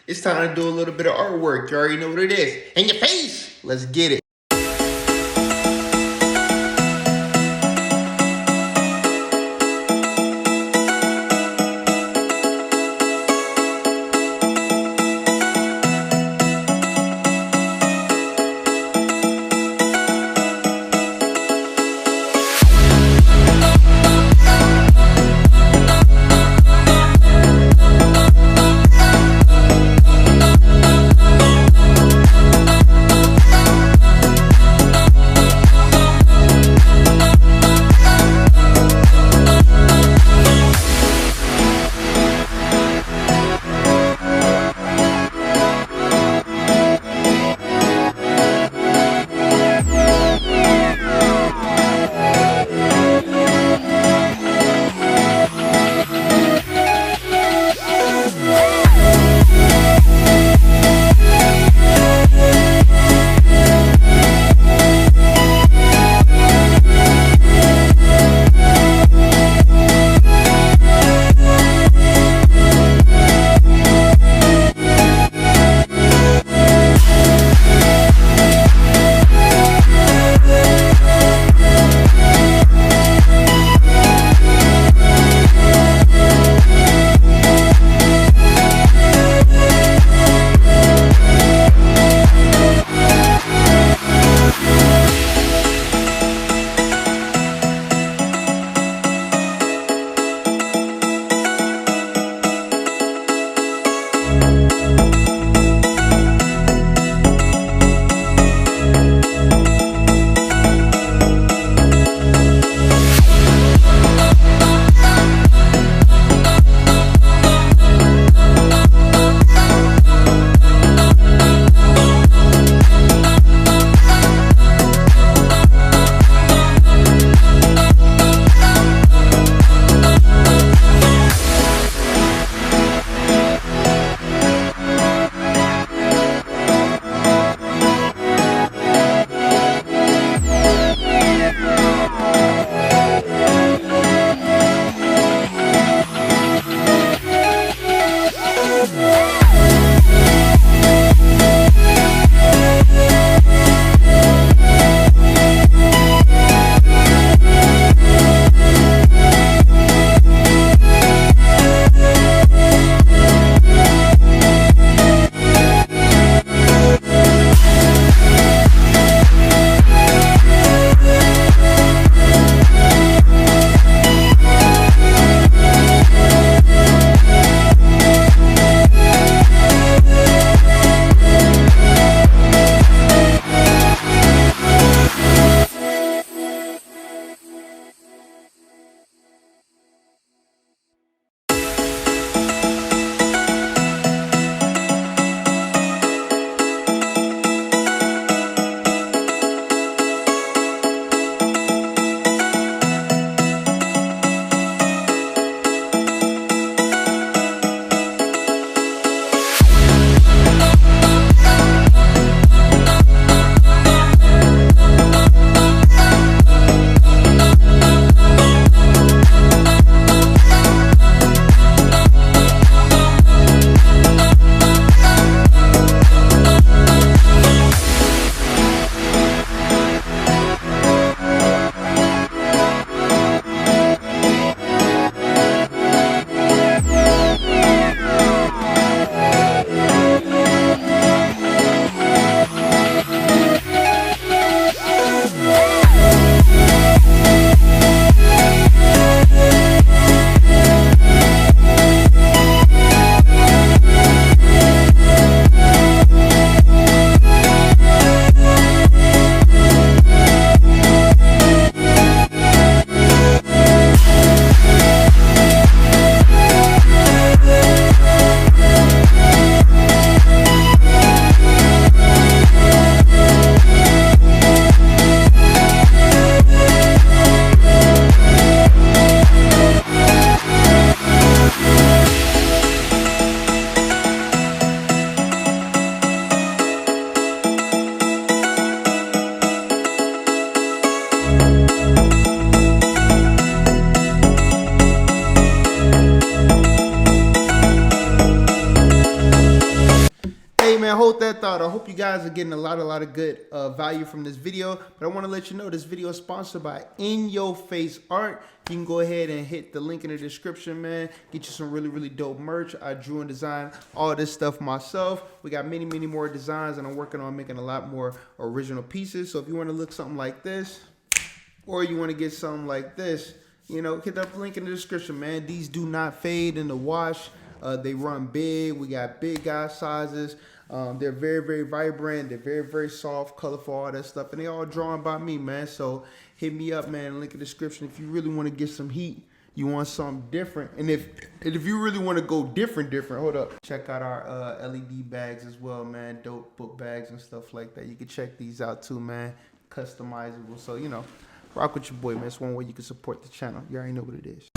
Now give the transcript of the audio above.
It's time to do a little bit of artwork. You already know what it is. In your face! Let's get it. man, hold that thought. I hope you guys are getting a lot of good value from this video. But I want to let you know this video is sponsored by Inyoface Art. You can go ahead and hit the link in the description, man. Get you some really dope merch. I drew and designed all this stuff myself. We got many more designs, and I'm working on making a lot more original pieces. So if you want to look something like this, or you want to get something like this, you know, hit that link in the description, man. These do not fade in the wash. They run big. We got big guy sizes. They're very vibrant. They're very soft, colorful, all that stuff. And they all drawn by me, man. So hit me up, man. Link in the description. If you really want to get some heat, you want something different. And if you really want to go different, hold up. Check out our LED bags as well, man. Dope book bags and stuff like that. You can check these out too, man. Customizable. So, you know, rock with your boy, man. It's one way you can support the channel. You already know what it is.